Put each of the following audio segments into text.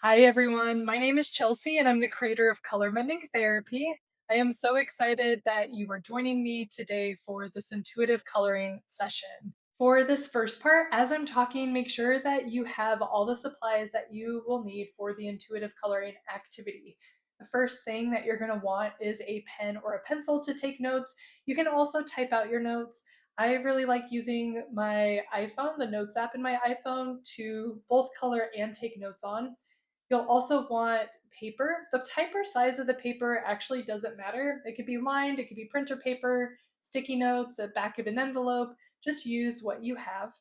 Hi, everyone. My name is Chelsea, and I'm the creator of Color Mending Therapy. I am so excited that you are joining me today for this intuitive coloring session. For this first part, as I'm talking, make sure that you have all the supplies that you will need for the intuitive coloring activity. The first thing that you're going to want is a pen or a pencil to take notes. You can also type out your notes. I really like using my iPhone, the Notes app in my iPhone, to both color and take notes on. You'll also want paper. The type or size of the paper actually doesn't matter. It could be lined, it could be printer paper, sticky notes, the back of an envelope. Just use what you have.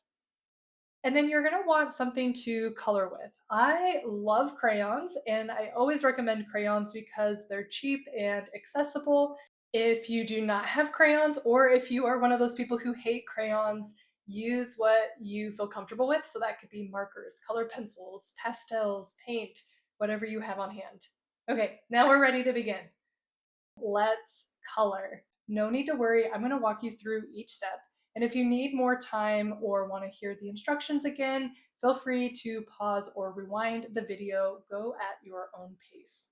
And then you're going to want something to color with. I love crayons, and I always recommend crayons because they're cheap and accessible. If you do not have crayons, or if you are one of those people who hate crayons, use what you feel comfortable with. So that could be markers, color pencils, pastels, paint, whatever you have on hand. Okay, now we're ready to begin. Let's color. No need to worry, I'm going to walk you through each step. And if you need more time or want to hear the instructions again, feel free to pause or rewind the video. Go at your own pace.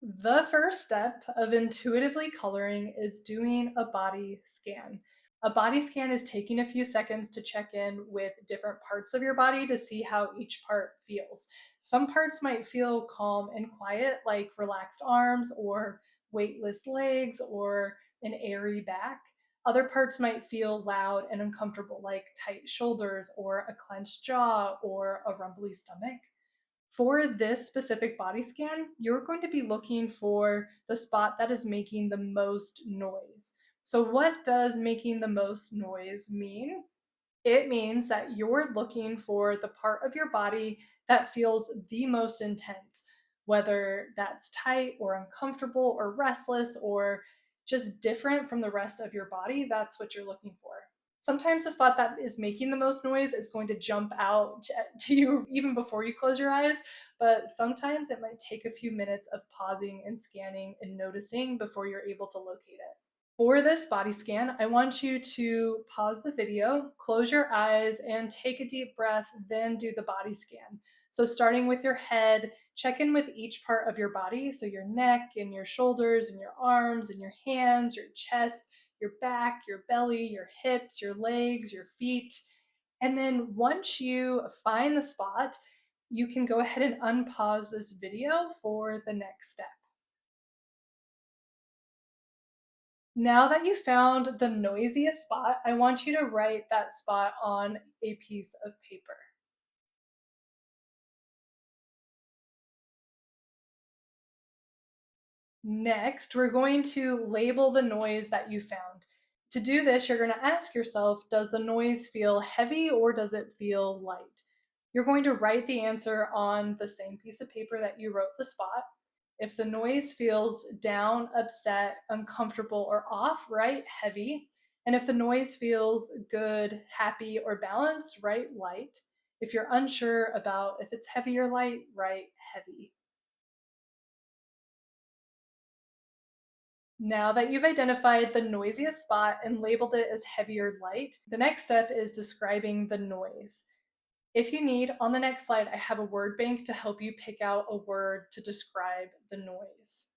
The first step of intuitively coloring is doing a body scan. A body scan is taking a few seconds to check in with different parts of your body to see how each part feels. Some parts might feel calm and quiet, like relaxed arms or weightless legs or an airy back. Other parts might feel loud and uncomfortable, like tight shoulders or a clenched jaw or a rumbly stomach. For this specific body scan, you're going to be looking for the spot that is making the most noise. So, what does making the most noise mean? It means that you're looking for the part of your body that feels the most intense, whether that's tight or uncomfortable or restless or just different from the rest of your body. That's what you're looking for. Sometimes the spot that is making the most noise is going to jump out to you even before you close your eyes, but sometimes it might take a few minutes of pausing and scanning and noticing before you're able to locate it. For this body scan, I want you to pause the video, close your eyes, and take a deep breath, then do the body scan. So, starting with your head, check in with each part of your body. So, your neck and your shoulders and your arms and your hands, your chest, your back, your belly, your hips, your legs, your feet. And then once you find the spot, you can go ahead and unpause this video for the next step. Now that you found the noisiest spot, I want you to write that spot on a piece of paper. Next, we're going to label the noise that you found. To do this, you're going to ask yourself, does the noise feel heavy or does it feel light? You're going to write the answer on the same piece of paper that you wrote the spot. If the noise feels down, upset, uncomfortable, or off, write heavy. And if the noise feels good, happy, or balanced, write light. If you're unsure about if it's heavy or light, write heavy. Now that you've identified the noisiest spot and labeled it as heavy or light, the next step is describing the noise. If you need, on the next slide, I have a word bank to help you pick out a word to describe the noise.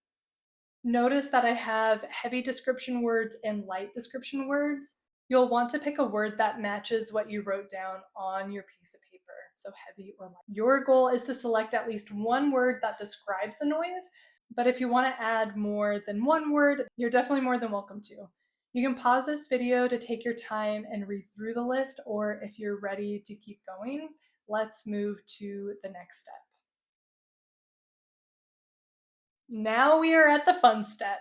Notice that I have heavy description words and light description words. You'll want to pick a word that matches what you wrote down on your piece of paper, so heavy or light. Your goal is to select at least one word that describes the noise, but if you want to add more than one word, you're definitely more than welcome to. You can pause this video to take your time and read through the list, or if you're ready to keep going, let's move to the next step. Now we are at the fun step.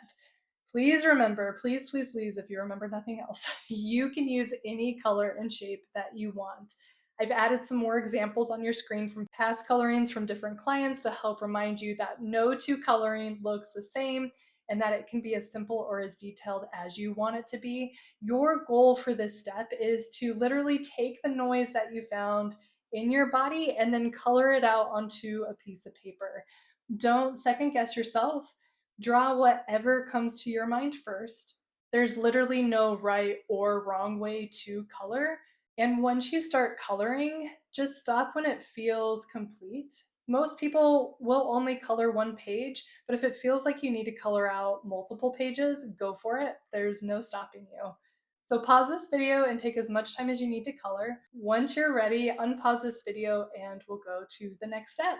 Please remember, please, please, please, if you remember nothing else, you can use any color and shape that you want. I've added some more examples on your screen from past colorings from different clients to help remind you that no two coloring looks the same and that it can be as simple or as detailed as you want it to be. Your goal for this step is to literally take the noise that you found in your body and then color it out onto a piece of paper. Don't second guess yourself. Draw whatever comes to your mind first. There's literally no right or wrong way to color. And once you start coloring, just stop when it feels complete. Most people will only color one page, but if it feels like you need to color out multiple pages, go for it. There's no stopping you. So pause this video and take as much time as you need to color. Once you're ready, unpause this video and we'll go to the next step.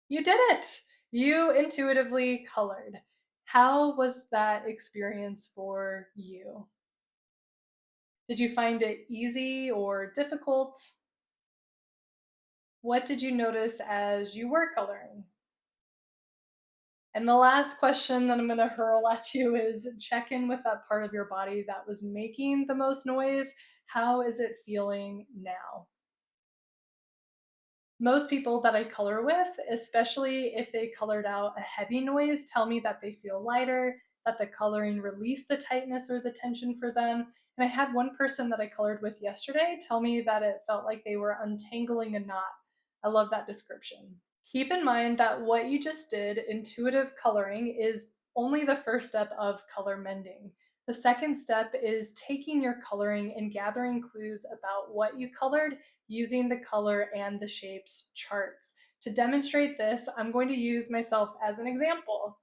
You did it! You intuitively colored. How was that experience for you? Did you find it easy or difficult? What did you notice as you were coloring? And the last question that I'm going to hurl at you is check in with that part of your body that was making the most noise. How is it feeling now? Most people that I color with, especially if they colored out a heavy noise, tell me that they feel lighter, that the coloring released the tightness or the tension for them. And I had one person that I colored with yesterday tell me that it felt like they were untangling a knot. I love that description. Keep in mind that what you just did, intuitive coloring, is only the first step of color mending. The second step is taking your coloring and gathering clues about what you colored using the color and the shapes charts. To demonstrate this, I'm going to use myself as an example.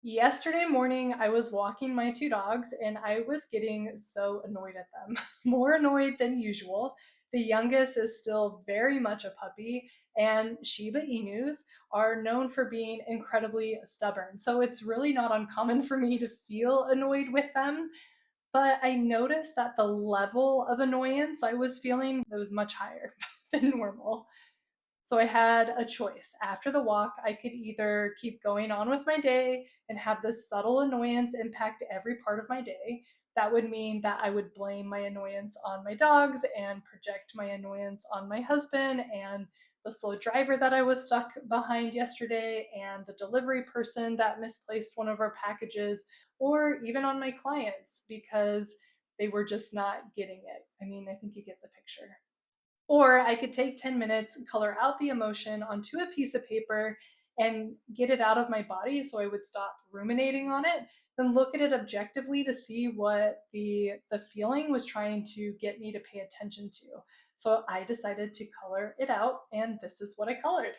Yesterday morning, I was walking my two dogs and I was getting so annoyed at them, more annoyed than usual. The youngest is still very much a puppy, and Shiba Inus are known for being incredibly stubborn. So it's really not uncommon for me to feel annoyed with them. But I noticed that the level of annoyance I was feeling was much higher than normal. So I had a choice. After the walk, I could either keep going on with my day and have this subtle annoyance impact every part of my day. That would mean that I would blame my annoyance on my dogs and project my annoyance on my husband and the slow driver that I was stuck behind yesterday and the delivery person that misplaced one of our packages, or even on my clients because they were just not getting it. I mean, I think you get the picture. Or I could take 10 minutes, color out the emotion onto a piece of paper and get it out of my body so I would stop ruminating on it, then look at it objectively to see what the feeling was trying to get me to pay attention to. So I decided to color it out and this is what I colored.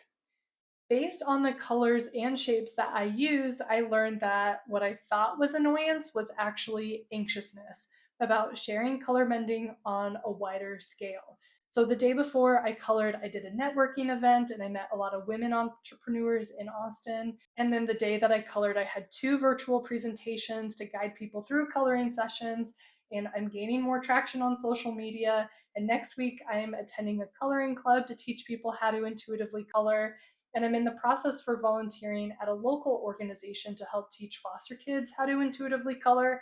Based on the colors and shapes that I used, I learned that what I thought was annoyance was actually anxiousness about sharing color mending on a wider scale. So the day before I colored, I did a networking event and I met a lot of women entrepreneurs in Austin. And then the day that I colored, I had two virtual presentations to guide people through coloring sessions. And I'm gaining more traction on social media. And next week, I'm attending a coloring club to teach people how to intuitively color. And I'm in the process for volunteering at a local organization to help teach foster kids how to intuitively color,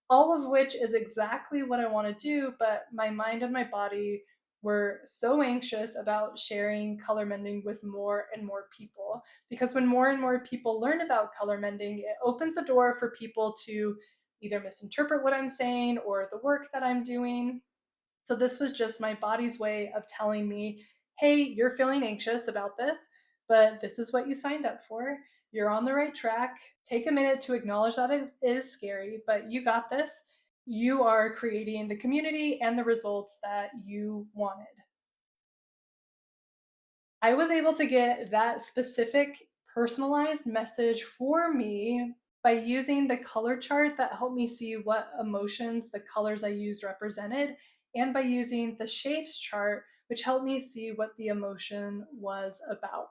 all of which is exactly what I want to do, but my mind and my body were so anxious about sharing color mending with more and more people. Because when more and more people learn about color mending, it opens the door for people to either misinterpret what I'm saying or the work that I'm doing. So this was just my body's way of telling me, hey, you're feeling anxious about this, but this is what you signed up for. You're on the right track. Take a minute to acknowledge that it is scary, but you got this. You are creating the community and the results that you wanted. I was able to get that specific personalized message for me by using the color chart that helped me see what emotions the colors I used represented, and by using the shapes chart, which helped me see what the emotion was about.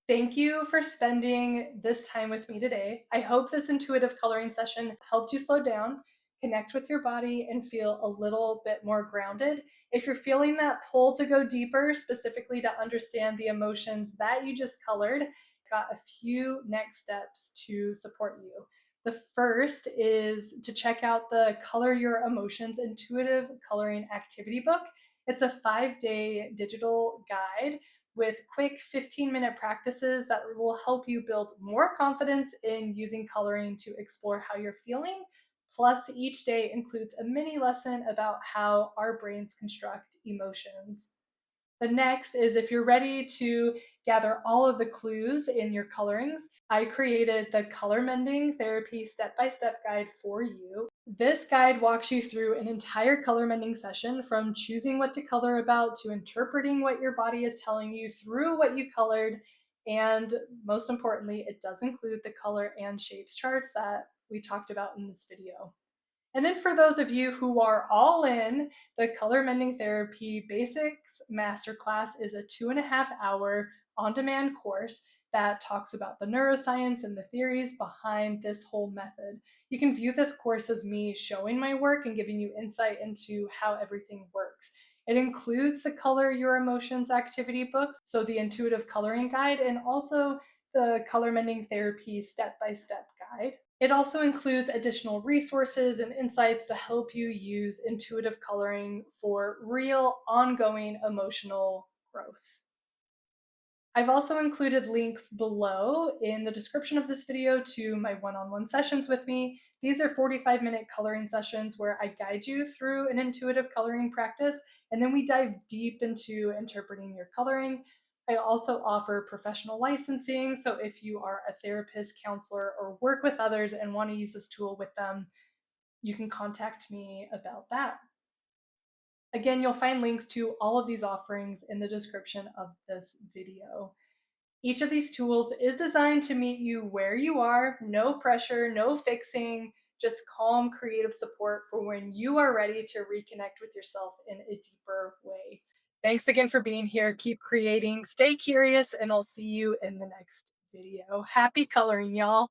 Thank you for spending this time with me today. I hope this intuitive coloring session helped you slow down, connect with your body, and feel a little bit more grounded. If you're feeling that pull to go deeper, specifically to understand the emotions that you just colored, got a few next steps to support you. The first is to check out the Color Your Emotions Intuitive Coloring Activity Book. It's a 5-day digital guide with quick 15-minute practices that will help you build more confidence in using coloring to explore how you're feeling. Plus, each day includes a mini lesson about how our brains construct emotions. The next is if you're ready to gather all of the clues in your colorings, I created the Color Mending Therapy Step by Step Guide for you. This guide walks you through an entire color mending session from choosing what to color about to interpreting what your body is telling you through what you colored. And most importantly, it does include the color and shapes charts that we talked about in this video. And then for those of you who are all in, the Color Mending Therapy Basics Masterclass is a 2.5 hour on demand course that talks about the neuroscience and the theories behind this whole method. You can view this course as me showing my work and giving you insight into how everything works. It includes the Color Your Emotions activity books, so the intuitive coloring guide, and also the Color Mending Therapy step by step guide. It also includes additional resources and insights to help you use intuitive coloring for real, ongoing emotional growth. I've also included links below in the description of this video to my one-on-one sessions with me. These are 45-minute coloring sessions where I guide you through an intuitive coloring practice, and then we dive deep into interpreting your coloring. I also offer professional licensing, so if you are a therapist, counselor, or work with others and want to use this tool with them, you can contact me about that. Again, you'll find links to all of these offerings in the description of this video. Each of these tools is designed to meet you where you are, no pressure, no fixing, just calm, creative support for when you are ready to reconnect with yourself in a deeper way. Thanks again for being here. Keep creating, stay curious, and I'll see you in the next video. Happy coloring, y'all.